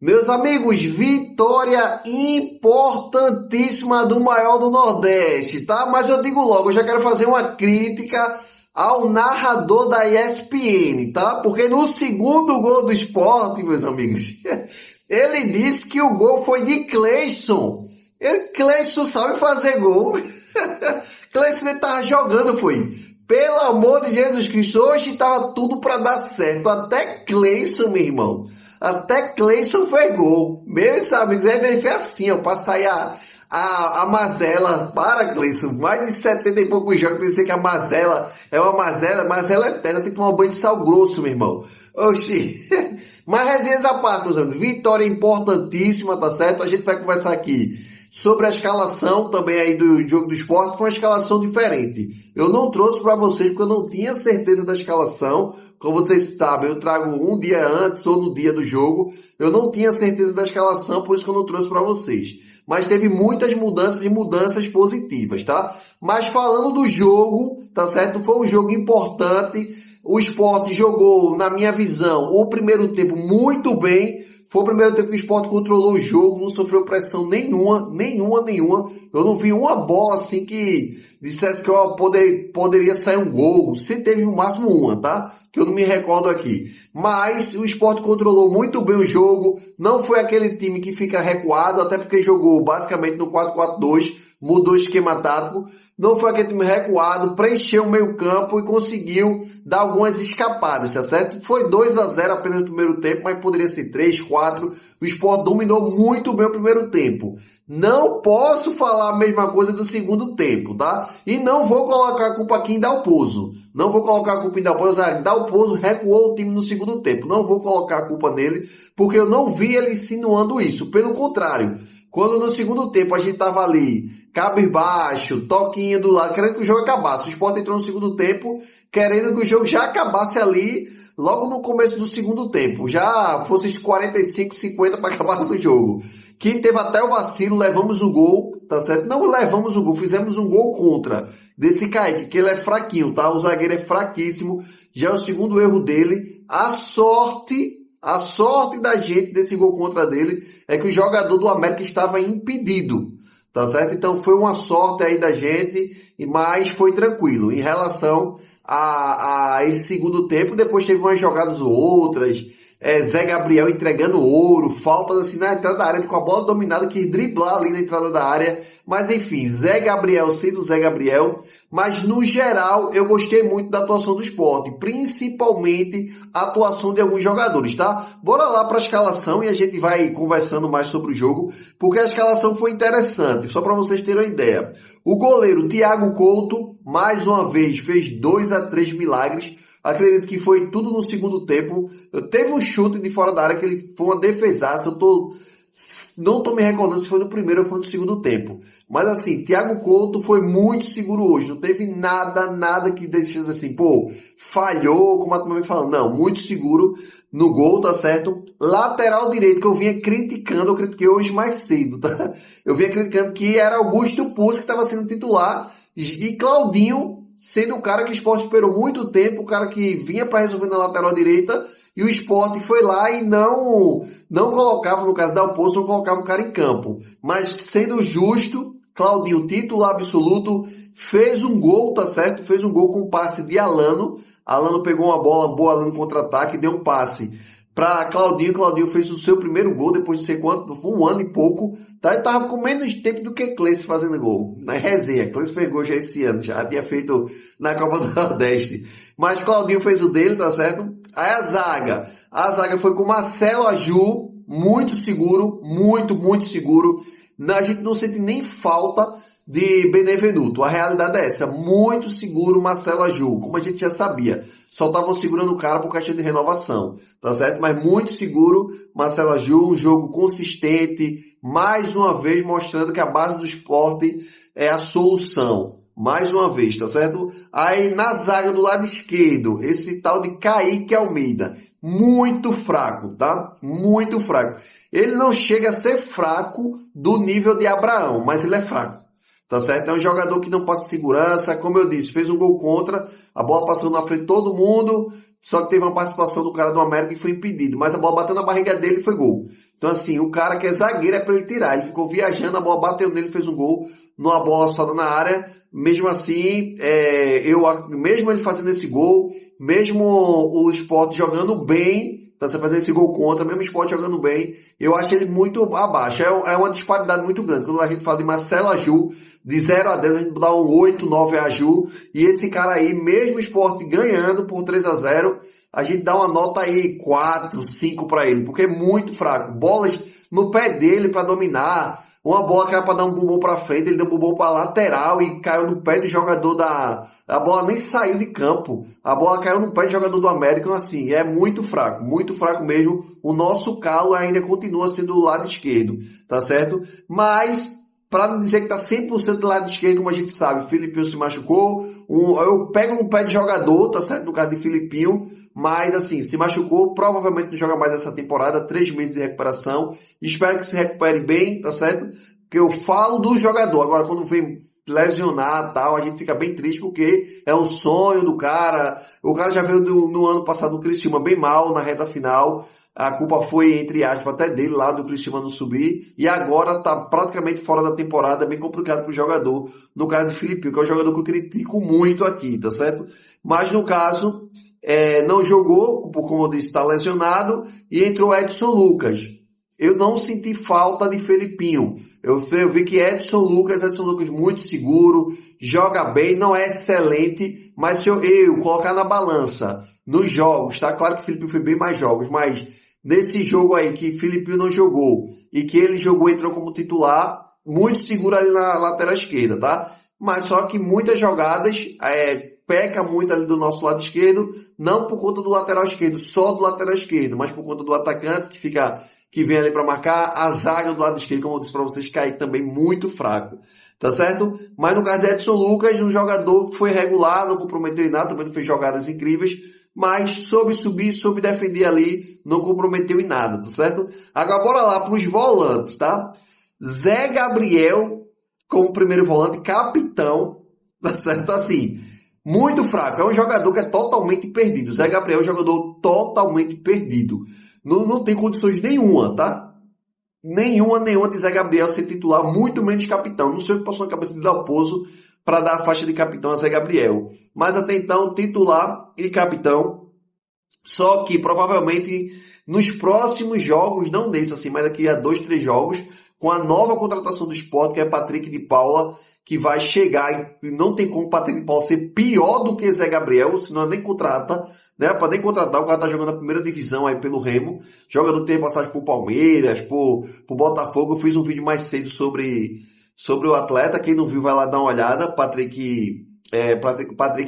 Meus amigos, vitória importantíssima do maior do Nordeste, tá? Mas eu digo logo, eu já quero fazer uma crítica ao narrador da ESPN, tá? Porque no segundo gol do Sport, meus amigos, ele disse que o gol foi de Cleison. Cleison sabe fazer gol. Cleison ele tava jogando, foi. Pelo amor de Jesus Cristo, hoje tava tudo pra dar certo. Até Cleison, meu irmão. Até Cleison fez gol. Meus amigos, ele fez assim, ó, pra sair a mazela. Para, Cleison. Mais de 70 e poucos jogos, dizer que a mazela é uma mazela eterna, tem que tomar um banho de sal grosso, meu irmão. Oxi. Mas resenhas à parte, meus amigos. Vitória importantíssima, tá certo? A gente vai conversar aqui sobre a escalação também aí do jogo do Sport, com uma escalação diferente. Eu não trouxe para vocês porque eu não tinha certeza da escalação. Como vocês sabem, eu trago um dia antes ou no dia do jogo. Eu não tinha certeza da escalação, por isso que eu não trouxe para vocês. Mas teve muitas mudanças e mudanças positivas, tá? Mas falando do jogo, tá certo? Foi um jogo importante. O Sport jogou, na minha visão, o primeiro tempo muito bem. Foi o primeiro tempo que o Sport controlou o jogo, não sofreu pressão nenhuma. Eu não vi uma bola assim que dissesse que poderia sair um gol. Se teve no máximo uma, tá? Que eu não me recordo aqui. Mas o Sport controlou muito bem o jogo. Não foi aquele time que fica recuado, até porque jogou basicamente no 4-4-2, mudou o esquema tático. Não foi aquele time recuado, preencheu o meio campo e conseguiu dar algumas escapadas, tá certo? Foi 2-0 apenas no primeiro tempo, mas poderia ser 3, 4. O Sport dominou muito bem o primeiro tempo. Não posso falar a mesma coisa do segundo tempo, tá? E não vou colocar a culpa aqui em Dalpozo. Não vou colocar a culpa em Dalpozo. Dalpozo recuou o time no segundo tempo. Não vou colocar a culpa nele, porque eu não vi ele insinuando isso. Pelo contrário, quando no segundo tempo a gente tava ali, cabisbaixo, toquinho do lado, querendo que o jogo acabasse. O Sport entrou no segundo tempo, querendo que o jogo já acabasse ali, logo no começo do segundo tempo. Já fosse 45, 50 para acabar o jogo. Que teve até o vacilo, levamos o gol, tá certo? Não levamos o gol, fizemos um gol contra desse Kaique, que ele é fraquinho, tá? O zagueiro é fraquíssimo. Já é o segundo erro dele. A sorte da gente desse gol contra dele é que o jogador do América estava impedido, tá certo? Então foi uma sorte aí da gente, mas foi tranquilo. Em relação a esse segundo tempo, depois teve umas jogadas outras, Zé Gabriel entregando ouro, faltas assim na entrada da área, com a bola dominada, quis driblar ali na entrada da área, mas enfim, Zé Gabriel sendo Zé Gabriel. Mas no geral eu gostei muito da atuação do Sport, principalmente a atuação de alguns jogadores, tá? Bora lá para a escalação e a gente vai conversando mais sobre o jogo, porque a escalação foi interessante, só para vocês terem uma ideia. O goleiro Thiago Couto, mais uma vez, fez 2-3 milagres. Acredito que foi tudo no segundo tempo. Teve um chute de fora da área que ele foi uma defesaça. Não tô me recordando se foi no primeiro ou foi no segundo tempo. Mas assim, Thiago Couto foi muito seguro hoje. Não teve nada que deixasse assim, pô, falhou, como a turma vem falando. Não, muito seguro no gol, tá certo? Lateral direito, que eu vinha criticando, eu critiquei hoje mais cedo, tá? Eu vinha criticando que era Augusto Pucci que estava sendo titular e Claudinho sendo o cara que o Sport esperou muito tempo, o cara que vinha para resolver na lateral direita, e o Sport foi lá e não colocava, no caso da Dalpozo, não colocava o cara em campo. Mas sendo justo, Claudinho, titular absoluto, fez um gol, tá certo? Fez um gol com um passe de Alano. Alano pegou uma bola boa no contra-ataque, deu um passe para Claudinho. Claudinho fez o seu primeiro gol depois de sei quanto, foi um ano e pouco. Tá? Ele tava com menos tempo do que Cleiton fazendo gol. Na resenha, Cleiton fez gol já esse ano, já tinha feito na Copa do Nordeste. Mas Claudinho fez o dele, tá certo? Aí a zaga foi com Marcelo Aju, muito seguro, muito seguro. A gente não sente nem falta de Benevenuto. A realidade é essa, muito seguro Marcelo Aju, como a gente já sabia. Só estavam segurando o cara por questão de renovação, tá certo? Mas muito seguro Marcelo Aju, um jogo consistente, mais uma vez mostrando que a base do esporte é a solução. Mais uma vez, tá certo? Aí na zaga do lado esquerdo, esse tal de Kaique Almeida. Muito fraco, tá? Muito fraco. Ele não chega a ser fraco do nível de Abraão, mas ele é fraco. Tá certo? É um jogador que não passa segurança, como eu disse, fez um gol contra, a bola passou na frente de todo mundo, só que teve uma participação do cara do América que foi impedido, mas a bola bateu na barriga dele e foi gol. Então assim, o cara que é zagueiro é pra ele tirar. Ele ficou viajando, a bola bateu nele, fez um gol numa bola só na área. Mesmo assim, mesmo ele fazendo esse gol, mesmo o Sport jogando bem, tá, você fazendo esse gol contra, mesmo o Sport jogando bem, eu acho ele muito abaixo. É uma disparidade muito grande. Quando a gente fala de Marcelo Aju, de 0 a 10, a gente dá um 8, 9 a Aju, e esse cara aí, mesmo o Sport ganhando por 3 a 0, a gente dá uma nota aí 4, 5 para ele, porque é muito fraco. Bolas no pé dele para dominar, uma bola que era para dar um bumbum para frente, ele deu um bumbum para lateral e caiu no pé do jogador a bola nem saiu de campo. A bola caiu no pé do jogador do América, então, assim, é muito fraco mesmo. O nosso calo ainda continua sendo do lado esquerdo, tá certo? Mas, para não dizer que tá 100% do lado esquerdo, como a gente sabe, o Filipinho se machucou, eu pego no pé de jogador, tá certo? No caso de Filipinho, mas assim, se machucou, provavelmente não joga mais essa temporada, 3 meses de recuperação, espero que se recupere bem, tá certo? Porque eu falo do jogador, agora quando vem lesionar tal, a gente fica bem triste porque é um sonho do cara, o cara já veio no ano passado do Criciúma bem mal na reta final, a culpa foi, entre aspas, até dele lá do Criciúma não subir, e agora tá praticamente fora da temporada, bem complicado pro jogador, no caso de Filipinho, que é um jogador que eu critico muito aqui, tá certo? Mas no caso, não jogou, como eu disse, está lesionado, e entrou Edson Lucas. Eu não senti falta de Felipinho. Eu vi que Edson Lucas muito seguro, joga bem, não é excelente, mas se eu colocar na balança, nos jogos, tá claro que o Felipinho foi bem mais jogos, mas nesse jogo aí que Felipinho não jogou, e que ele jogou, entrou como titular, muito seguro ali na lateral esquerda, tá? Mas só que muitas jogadas, peca muito ali do nosso lado esquerdo, não por conta do lateral esquerdo, só do lateral esquerdo, mas por conta do atacante que vem ali para marcar, a zaga do lado esquerdo, como eu disse para vocês, Kaique também muito fraco, tá certo? Mas no caso de Edson Lucas, um jogador que foi regular, não comprometeu em nada, também não fez jogadas incríveis, mas soube subir, soube defender ali, não comprometeu em nada, tá certo? Agora bora lá para os volantes, tá? Zé Gabriel como primeiro volante, capitão, tá certo? Assim, muito fraco. É um jogador que é totalmente perdido. Zé Gabriel é um jogador totalmente perdido. Não tem condições nenhuma, tá? Nenhuma de Zé Gabriel ser titular, muito menos capitão. Não sei o que passou na cabeça de Dalpozo para dar a faixa de capitão a Zé Gabriel. Mas até então, titular e capitão. Só que provavelmente nos próximos jogos, não nesse assim, mas daqui a 2, 3 jogos, com a nova contratação do Sport, que é Patrick de Paula, que vai chegar, e não tem como Patrick de Paula ser pior do que Zé Gabriel, senão nem contrata, né? Para nem contratar, o cara tá jogando a primeira divisão aí pelo Remo, jogador que teve passagem por Palmeiras, por Botafogo. Eu fiz um vídeo mais cedo sobre o atleta, quem não viu vai lá dar uma olhada, Patrick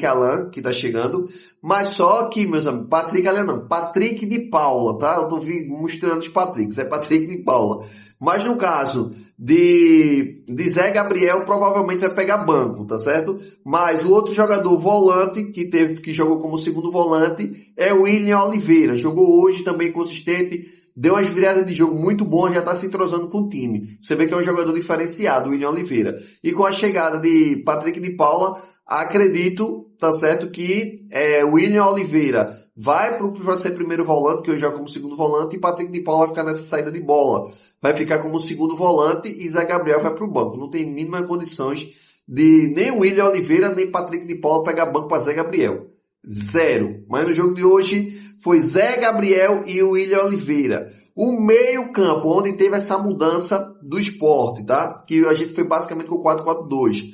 Alan, que tá chegando, mas só que, meus amigos, Patrick Alan não, Patrick de Paula, tá? Eu tô misturando os Patricks, é Patrick de Paula. Mas no caso de Zé Gabriel, provavelmente vai pegar banco, tá certo? Mas o outro jogador volante que jogou como segundo volante é o William Oliveira. Jogou hoje também consistente, deu umas viradas de jogo muito boas, já tá se entrosando com o time. Você vê que é um jogador diferenciado, o William Oliveira. E com a chegada de Patrick de Paula, acredito, tá certo, que o William Oliveira vai para ser primeiro volante, que eu jogo como segundo volante, e Patrick de Paula vai ficar nessa saída de bola. Vai ficar como segundo volante e Zé Gabriel vai para o banco. Não tem mínimas condições de nem William Oliveira, nem Patrick de Paula pegar banco para Zé Gabriel. Zero. Mas no jogo de hoje foi Zé Gabriel e William Oliveira. O meio campo, onde teve essa mudança do Sport, tá? Que a gente foi basicamente com o 4-4-2.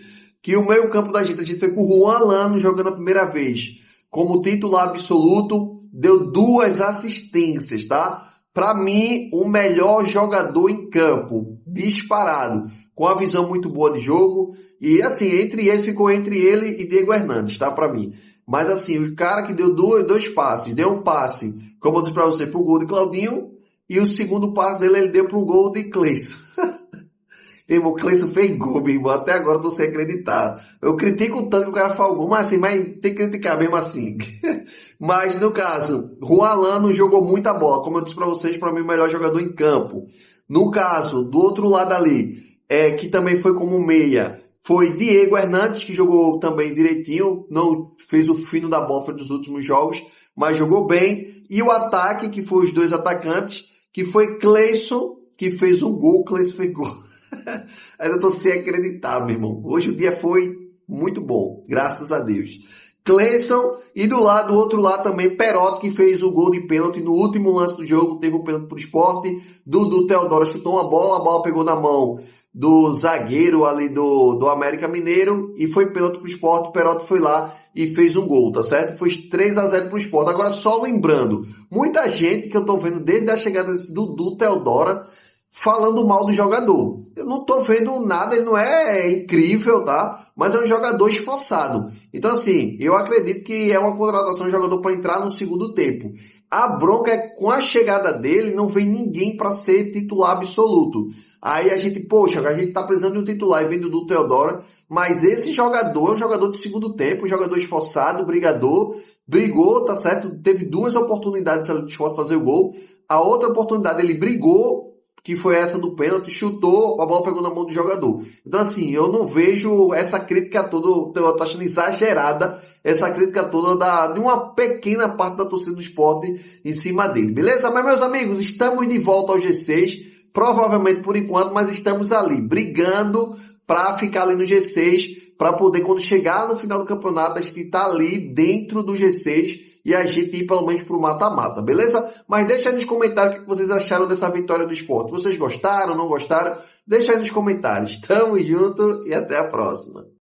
Que o meio campo da gente, a gente foi com o Juan Lano jogando a primeira vez. Como titular absoluto, deu 2 assistências, tá? Para mim, o melhor jogador em campo, disparado, com a visão muito boa de jogo, e assim, ficou entre ele e Diego Hernandes, tá, para mim. Mas assim, o cara que deu dois passes, deu um passe, como eu disse para você, pro gol de Claudinho, e o segundo passe dele ele deu pro gol de Cleison. Irmão, o Cleison fez gol, meu irmão, até agora eu tô sem acreditar. Eu critico tanto que o cara faz o gol, mas tem que criticar mesmo assim. Mas no caso, Juan Lano jogou muita bola, como eu disse para vocês, para mim o melhor jogador em campo. No caso, do outro lado ali, que também foi como meia, foi Diego Hernandes, que jogou também direitinho, não fez o fino da bola dos últimos jogos, mas jogou bem. E o ataque, que foi os 2 atacantes, que foi Cleison que fez um gol, Cleison fez gol. Ainda tô sem acreditar, meu irmão. Hoje o dia foi muito bom, graças a Deus. Cleison, e do outro lado também, Perotti, que fez o gol de pênalti no último lance do jogo, teve um pênalti pro Sport. Dudu Teodoro chutou uma bola, a bola pegou na mão do zagueiro ali do América Mineiro e foi pênalti pro Sport. Perotti foi lá e fez um gol, tá certo? Foi 3-0 pro Sport. Agora só lembrando, muita gente que eu tô vendo desde a chegada desse Dudu Teodoro falando mal do jogador. Eu não tô vendo nada, ele não é incrível, tá? Mas é um jogador esforçado. Então assim, eu acredito que é uma contratação de jogador para entrar no segundo tempo. A bronca é com a chegada dele, não vem ninguém para ser titular absoluto. Aí a gente, poxa, a gente tá precisando de um titular e vem do Teodoro, mas esse jogador é um jogador de segundo tempo, um jogador esforçado, brigador, brigou, tá certo? Teve 2 oportunidades ali de Sport fazer o gol. A outra oportunidade ele brigou, que foi essa do pênalti, chutou, a bola pegou na mão do jogador. Então assim, eu não vejo essa crítica toda, eu tô achando exagerada, essa crítica toda de uma pequena parte da torcida do Sport em cima dele. Beleza? Mas meus amigos, estamos de volta ao G6, provavelmente por enquanto, mas estamos ali, brigando para ficar ali no G6, para poder quando chegar no final do campeonato, a gente estar ali dentro do G6, e a gente ir pelo menos pro mata-mata, beleza? Mas deixa aí nos comentários o que vocês acharam dessa vitória do Sport. Vocês gostaram, não gostaram? Deixa aí nos comentários. Tamo junto e até a próxima.